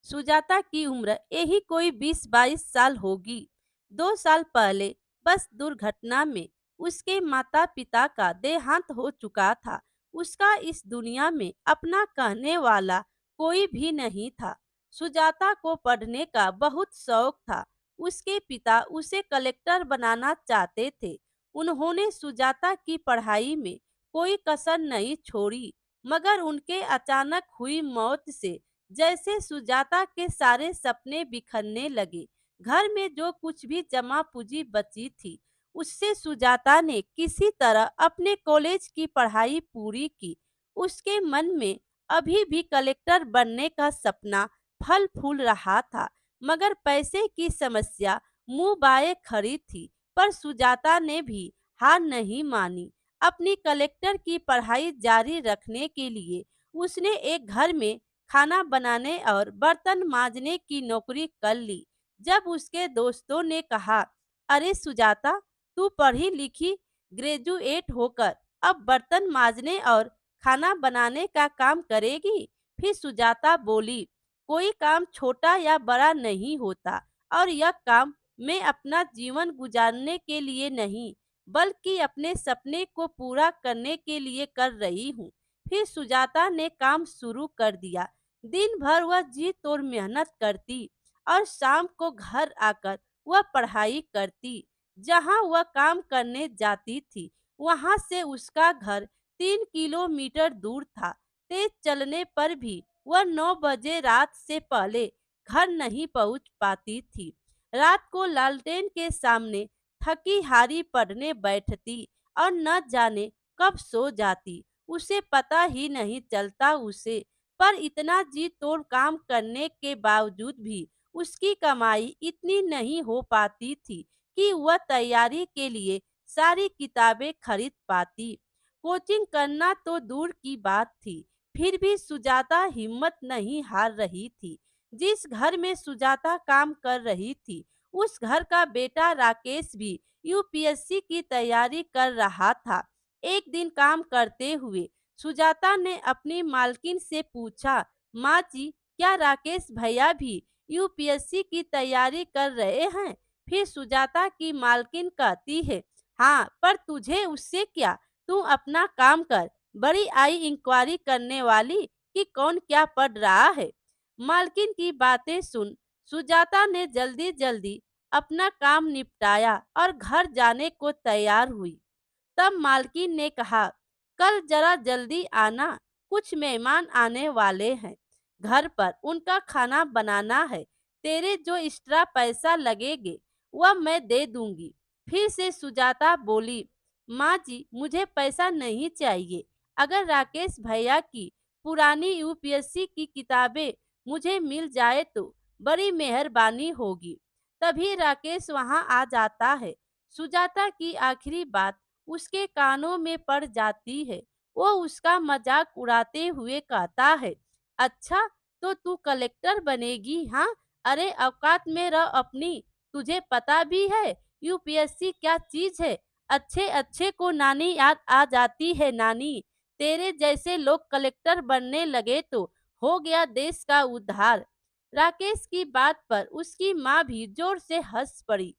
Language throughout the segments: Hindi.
सुजाता की उम्र यही कोई 20-22 साल होगी। 2 साल पहले बस दुर्घटना में उसके माता पिता का देहांत हो चुका था। उसका इस दुनिया में अपना कहने वाला कोई भी नहीं था। सुजाता को पढ़ने का बहुत शौक था। उसके पिता उसे कलेक्टर बनाना चाहते थे। उन्होंने सुजाता की पढ़ाई में कोई कसर नहीं छोड़ी, मगर उनके अचानक हुई मौत से जैसे सुजाता के सारे सपने बिखरने लगे। घर में जो कुछ भी जमा पूंजी बची थी, उससे सुजाता ने किसी तरह अपने कॉलेज की पढ़ाई पूरी की। उसके मन में अभी भी कलेक्टर बनने का सपना फल फूल रहा था, मगर पैसे की समस्या मुंह बाए खड़ी थी। पर सुजाता ने भी हार नहीं मानी। अपनी कलेक्टर की पढ़ाई जारी रखने के लिए उसने एक घर में खाना बनाने और बर्तन मांजने की नौकरी कर ली। जब उसके दोस्तों ने कहा, अरे सुजाता, तू पढ़ी लिखी ग्रेजुएट होकर अब बर्तन मांजने और खाना बनाने का काम करेगी, फिर सुजाता बोली, कोई काम छोटा या बड़ा नहीं होता, और यह काम मैं अपना जीवन गुजारने के लिए नहीं, बल्कि अपने सपने को पूरा करने के लिए कर रही हूँ। फिर सुजाता ने काम शुरू कर दिया। दिन भर वह जी तोड़ मेहनत करती और शाम को घर आकर वह पढ़ाई करती। जहां वह काम करने जाती थी, वहां से उसका घर 3 किलोमीटर दूर था। तेज चलने पर भी वह 9 बजे रात से पहले घर नहीं पहुंच पाती थी। रात को लालटेन के सामने थकी हारी पढ़ने बैठती और न जाने कब सो जाती। उसे पता ही नहीं चलता उसे। पर इतना जी तोड़ काम करने के बावजूद भी उसकी कमाई इतनी नहीं हो पाती थी कि वह तैयारी के लिए सारी किताबें खरीद पाती। कोचिंग करना तो दूर की बात थी, फिर भी सुजाता हिम्मत नहीं हार रही थी। जिस घर में सुजाता काम कर रही थी, उस घर का बेटा राकेश भी यूपीएससी की तैयारी कर रहा था। एक दिन काम करते हुए सुजाता ने अपनी मालकिन से पूछा, माँ जी, क्या राकेश भैया भी यूपीएससी की तैयारी कर रहे हैं? फिर सुजाता की मालकिन कहती है, हाँ, पर तुझे उससे क्या, तू अपना काम कर। बड़ी आई इंक्वायरी करने वाली कि कौन क्या पढ़ रहा है। मालकिन की बातें सुन सुजाता ने जल्दी जल्दी अपना काम निपटाया और घर जाने को तैयार हुई। तब मालकिन ने कहा, कल जरा जल्दी आना, कुछ मेहमान आने वाले हैं। घर पर उनका खाना बनाना है। तेरे जो एक्स्ट्रा पैसा लगेगे वह मैं दे दूंगी। फिर से सुजाता बोली, माँ जी, मुझे पैसा नहीं चाहिए। अगर राकेश भैया की पुरानी यूपीएससी की किताबें मुझे मिल जाए तो बड़ी मेहरबानी होगी। तभी राकेश वहां आ जाता है। सुजाता की आखिरी बात उसके कानों में पड़ जाती है। वो उसका मजाक उड़ाते हुए कहता है, अच्छा, तो तू कलेक्टर बनेगी? हाँ, अरे औकात में रह अपनी। तुझे पता भी है यूपीएससी क्या चीज है? अच्छे अच्छे को नानी याद आ जाती है नानी। तेरे जैसे लोग कलेक्टर बनने लगे तो हो गया देश का उद्धार। राकेश की बात पर उसकी माँ भी जोर से हंस पड़ी।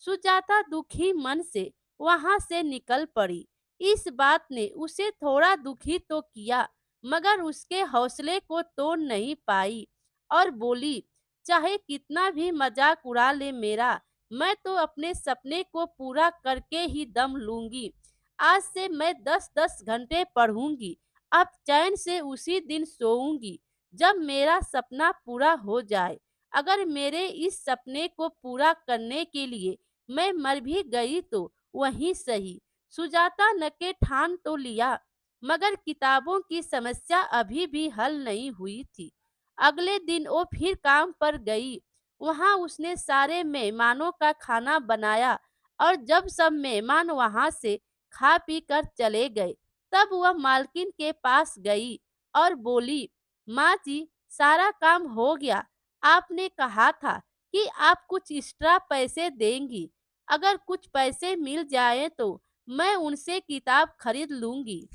सुजाता दुखी मन से वहां से निकल पड़ी। इस बात ने उसे थोड़ा दुखी तो किया, मगर उसके हौसले को तोड़ नहीं पाई और बोली, चाहे कितना भी मजाक उड़ा ले मेरा, मैं तो अपने सपने को पूरा करके ही दम लूंगी। आज से मैं 10-10 घंटे पढ़ूंगी। अब चैन से उसी दिन सोऊंगी जब मेरा सपना पूरा हो जाए। अगर मेरे इस सपने को पूरा करने के लिए मैं मर भी गई तो वही सही। सुजाता न के ठान तो लिया, मगर किताबों की समस्या अभी भी हल नहीं हुई थी। अगले दिन वो फिर काम पर गई। वहां उसने सारे मेहमानों का खाना बनाया और जब सब मेहमान वहां से खा पी कर चले गए, तब वह मालकिन के पास गई और बोली, माँ जी, सारा काम हो गया। आपने कहा था कि आप कुछ एक्स्ट्रा पैसे देंगी। अगर कुछ पैसे मिल जाए तो मैं उनसे किताब खरीद लूंगी।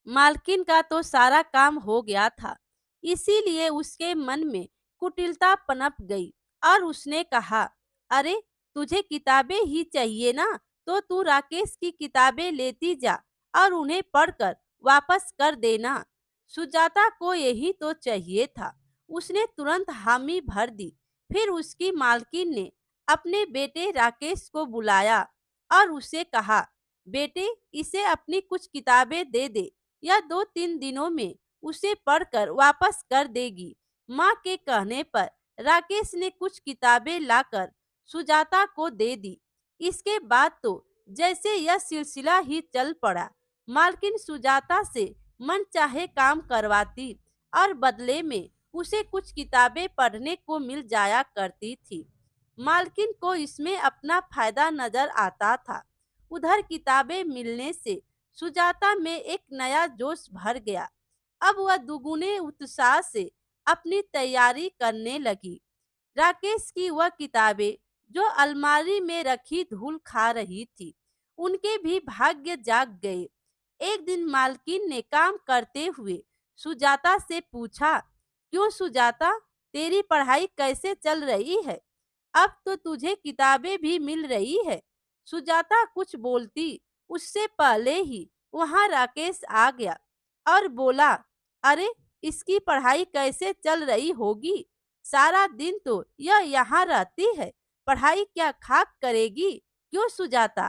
मालकिन का तो सारा काम हो गया था, इसीलिए उसके मन में कुटिलता पनप गई और उसने कहा, अरे तुझे किताबें ही चाहिए ना, तो तू राकेश की किताबें लेती जा और उन्हें पढ़कर वापस कर देना। सुजाता को यही तो चाहिए था। उसने तुरंत हामी भर दी। फिर उसकी मालकिन ने अपने बेटे राकेश को बुलाया और उसे कहा, बेटे इसे अपनी कुछ किताबें दे दे, या 2-3 दिनों में उसे पढ़कर वापस कर देगी। माँ के कहने पर राकेश ने कुछ किताबें लाकर सुजाता को दे दी। इसके बाद तो जैसे यह सिलसिला ही चल पड़ा। मालकिन सुजाता से मन चाहे काम करवाती और बदले में उसे कुछ किताबें पढ़ने को मिल जाया करती थी। मालकिन को इसमें अपना फायदा नजर आता था। उधर किताबें मिलने से सुजाता में एक नया जोश भर गया। अब वह दुगुने उत्साह से अपनी तैयारी करने लगी। राकेश की वह किताबें जो अलमारी में रखी धूल खा रही थी, उनके भी भाग्य जाग गए। एक दिन मालकिन ने काम करते हुए सुजाता से पूछा, क्यों सुजाता, तेरी पढ़ाई कैसे चल रही है? अब तो तुझे किताबें भी मिल रही है। सुजाता कुछ बोलती उससे पहले ही वहां राकेश आ गया और बोला, अरे इसकी पढ़ाई कैसे चल रही होगी? सारा दिन तो यह यहाँ रहती है, पढ़ाई क्या खाक करेगी? क्यों सुजाता,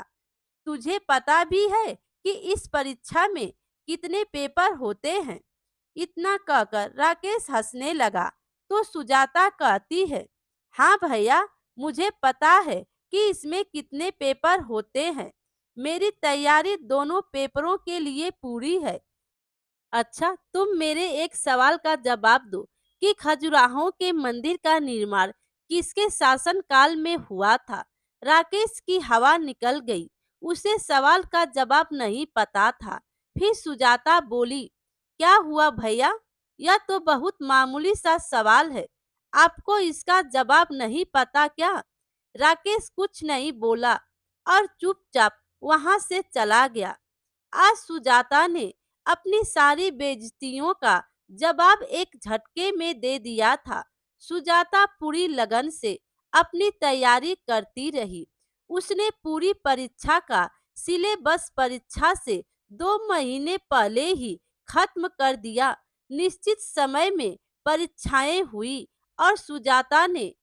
तुझे पता भी है कि इस परीक्षा में कितने पेपर होते हैं? इतना कहकर राकेश हंसने लगा तो सुजाता कहती है, हाँ भैया, मुझे पता है कि इसमें कितने पेपर होते हैं। मेरी तैयारी दोनों पेपरों के लिए पूरी है। अच्छा, तुम मेरे एक सवाल का जवाब दो कि खजुराहो के मंदिर का निर्माण किसके शासन काल में हुआ था? राकेश की हवा निकल गई। उसे सवाल का जवाब नहीं पता था। फिर सुजाता बोली, क्या हुआ भैया? यह तो बहुत मामूली सा सवाल है। आपको इसका जवाब नहीं पता क्या? राकेश कुछ नहीं बोला और चुपचाप वहां से चला गया। आज सुजाता ने अपनी सारी बेइज्जतियों का जवाब एक झटके में दे दिया था। सुजाता पूरी लगन से अपनी तैयारी करती रही। उसने पूरी परीक्षा का सिलेबस परीक्षा से 2 महीने पहले ही खत्म कर दिया। निश्चित समय में परीक्षाएं हुई और सुजाता ने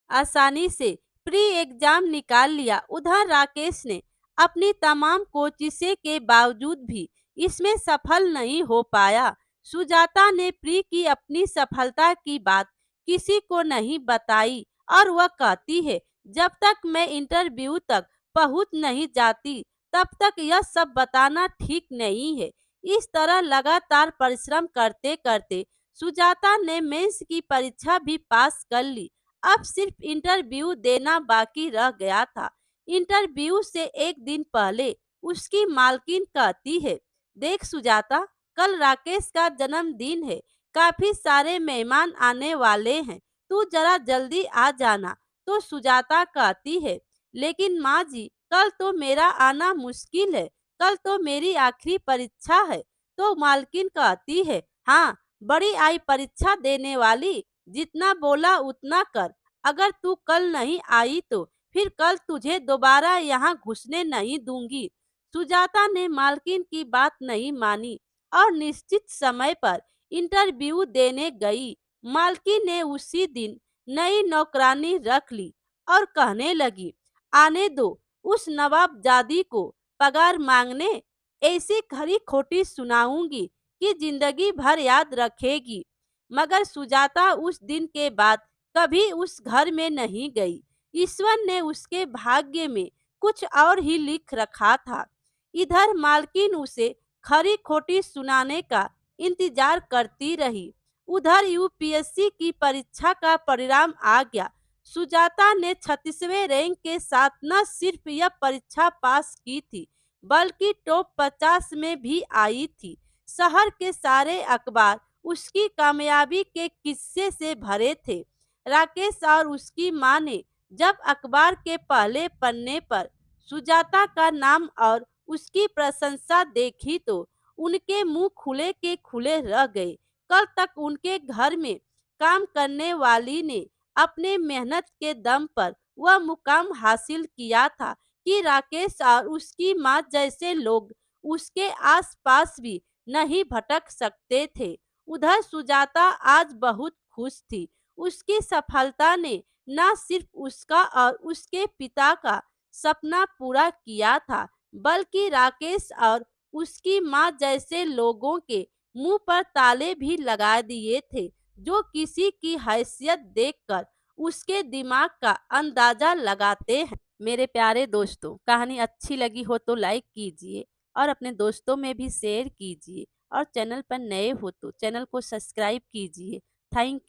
आसानी से प्री एग्जाम निकाल लिया। उधर राकेश ने अपनी तमाम कोशिशें के बावजूद भी इसमें सफल नहीं हो पाया। सुजाता ने प्री की अपनी सफलता की बात किसी को नहीं बताई और वह कहती है, जब तक मैं इंटरव्यू तक पहुंच नहीं जाती तब तक यह सब बताना ठीक नहीं है। इस तरह लगातार परिश्रम करते करते सुजाता ने मेंस की परीक्षा भी पास कर ली। अब सिर्फ इंटरव्यू देना बाकी रह गया था। इंटरव्यू से एक दिन पहले उसकी मालकिन कहती है, देख सुजाता, कल राकेश का जन्मदिन है, काफी सारे मेहमान आने वाले हैं, तू जरा जल्दी आ जाना। तो सुजाता कहती है, लेकिन माँ जी, कल तो मेरा आना मुश्किल है, कल तो मेरी आखिरी परीक्षा है। तो मालकिन कहती है, हाँ, बड़ी आई परीक्षा देने वाली, जितना बोला उतना कर। अगर तू कल नहीं आई तो फिर कल तुझे दोबारा यहाँ घुसने नहीं दूंगी। सुजाता ने मालकिन की बात नहीं मानी और निश्चित समय पर इंटरव्यू देने गई। मालकिन ने उसी दिन नई नौकरानी रख ली और कहने लगी, आने दो उस नवाबजादी को पगार मांगने, ऐसी खरी खोटी सुनाऊंगी कि जिंदगी भर याद रखेगी। मगर सुजाता उस दिन के बाद कभी उस घर में नहीं गई। ईश्वर ने उसके भाग्य में कुछ और ही लिख रखा था। इधर मालकिन उसे खरी खोटी सुनाने का इंतजार करती रही। उधर यूपीएससी की परीक्षा का परिणाम आ गया। सुजाता ने 36वें रैंक के साथ न सिर्फ यह परीक्षा पास की थी, बल्कि टॉप 50 में भी आई थी। शहर के सारे अखबार उसकी कामयाबी के किस्से से भरे थे। राकेश और उसकी मां ने जब अखबार के पहले पन्ने पर सुजाता का नाम और उसकी प्रशंसा देखी तो उनके मुंह खुले के खुले रह गए। कल तक उनके घर में काम करने वाली ने अपने मेहनत के दम पर वह मुकाम हासिल किया था कि राकेश और उसकी माँ जैसे लोग उसके आसपास भी नहीं भटक सकते थे। उधर सुजाता आज बहुत खुश थी। उसकी सफलता ने न सिर्फ उसका और उसके पिता का सपना पूरा किया था, बल्कि राकेश और उसकी माँ जैसे लोगों के मुंह पर ताले भी लगा दिए थे, जो किसी की हैसियत देखकर उसके दिमाग का अंदाजा लगाते हैं। मेरे प्यारे दोस्तों, कहानी अच्छी लगी हो तो लाइक कीजिए और अपने दोस्तों में भी शेयर कीजिए और चैनल पर नए हो तो चैनल को सब्सक्राइब कीजिए। Thank you.